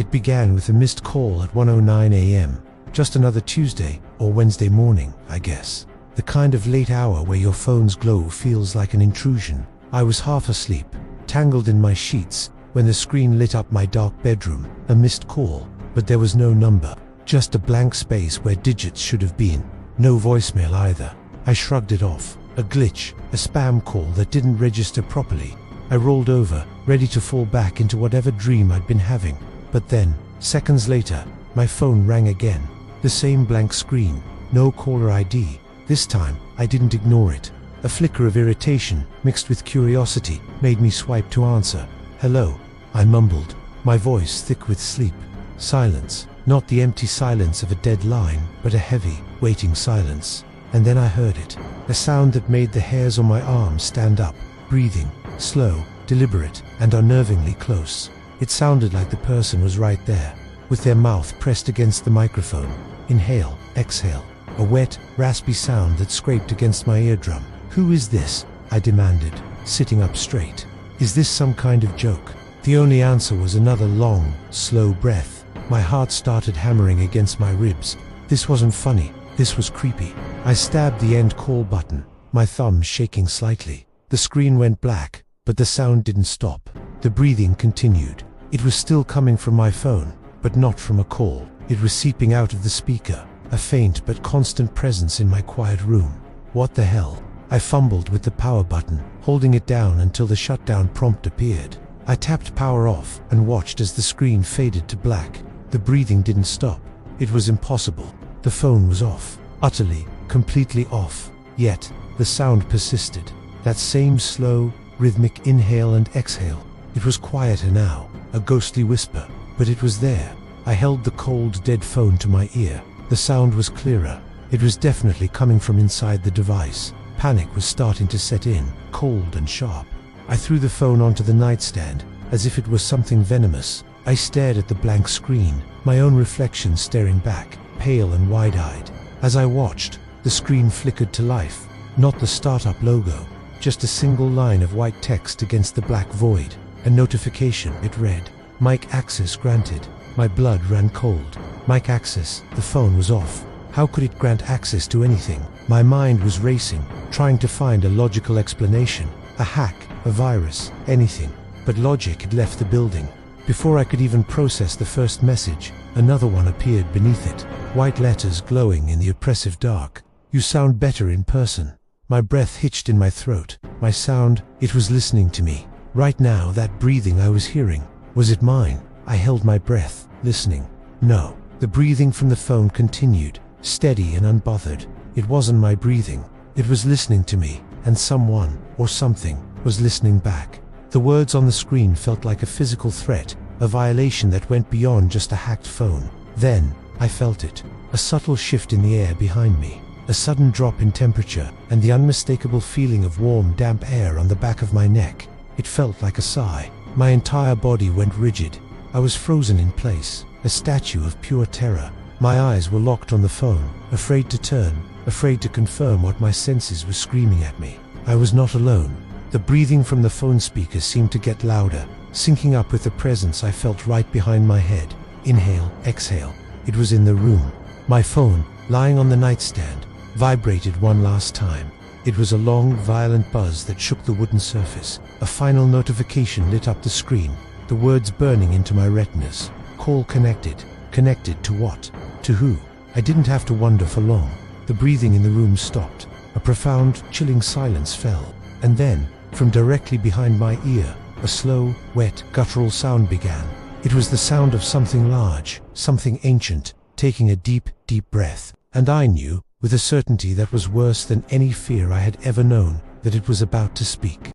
It began with a missed call at 1:09 a.m. Just another Tuesday or Wednesday morning, I guess. The kind of late hour where your phone's glow feels like an intrusion. I was half asleep, tangled in my sheets, when the screen lit up my dark bedroom. A missed call, but there was no number. Just a blank space where digits should have been. No voicemail either. I shrugged it off. A glitch, a spam call that didn't register properly. I rolled over, ready to fall back into whatever dream I'd been having. But then, seconds later, my phone rang again. The same blank screen, no caller ID. This time, I didn't ignore it. A flicker of irritation, mixed with curiosity, made me swipe to answer. "Hello," I mumbled, my voice thick with sleep. Silence. Not the empty silence of a dead line, but a heavy, waiting silence. And then I heard it. A sound that made the hairs on my arms stand up. Breathing. Slow, deliberate, and unnervingly close. It sounded like the person was right there, with their mouth pressed against the microphone. Inhale, exhale. A wet, raspy sound that scraped against my eardrum. "Who is this?" I demanded, sitting up straight. "Is this some kind of joke?" The only answer was another long, slow breath. My heart started hammering against my ribs. This wasn't funny, this was creepy. I stabbed the end call button, my thumb shaking slightly. The screen went black, but the sound didn't stop. The breathing continued. It was still coming from my phone, but not from a call. It was seeping out of the speaker, a faint but constant presence in my quiet room. What the hell? I fumbled with the power button, holding it down until the shutdown prompt appeared. I tapped power off and watched as the screen faded to black. The breathing didn't stop. It was impossible. The phone was off. Utterly, completely off. Yet, the sound persisted. That same slow, rhythmic inhale and exhale. It was quieter now, a ghostly whisper, but it was there. I held the cold, dead phone to my ear. The sound was clearer. It was definitely coming from inside the device. Panic was starting to set in, cold and sharp. I threw the phone onto the nightstand, as if it was something venomous. I stared at the blank screen, my own reflection staring back, pale and wide-eyed. As I watched, the screen flickered to life. Not the startup logo, just a single line of white text against the black void. A notification, it read. "Mic access granted." My blood ran cold. Mic access, the phone was off. How could it grant access to anything? My mind was racing, trying to find a logical explanation. A hack, a virus, anything. But logic had left the building. Before I could even process the first message, another one appeared beneath it. White letters glowing in the oppressive dark. "You sound better in person." My breath hitched in my throat. My sound, it was listening to me. Right now, that breathing I was hearing. Was it mine? I held my breath, listening. No. The breathing from the phone continued, steady and unbothered. It wasn't my breathing. It was listening to me, and someone, or something, was listening back. The words on the screen felt like a physical threat, a violation that went beyond just a hacked phone. Then, I felt it. A subtle shift in the air behind me. A sudden drop in temperature, and the unmistakable feeling of warm, damp air on the back of my neck. It felt like a sigh. My entire body went rigid. I was frozen in place, a statue of pure terror. My eyes were locked on the phone, afraid to turn, afraid to confirm what my senses were screaming at me. I was not alone. The breathing from the phone speaker seemed to get louder, syncing up with the presence I felt right behind my head. Inhale, exhale. It was in the room. My phone, lying on the nightstand, vibrated one last time. It was a long, violent buzz that shook the wooden surface. A final notification lit up the screen, the words burning into my retinas. Call connected. Connected to what? To who? I didn't have to wonder for long. The breathing in the room stopped. A profound, chilling silence fell. And then, from directly behind my ear, a slow, wet, guttural sound began. It was the sound of something large, something ancient, taking a deep, deep breath. And I knew, with a certainty that was worse than any fear I had ever known, that it was about to speak.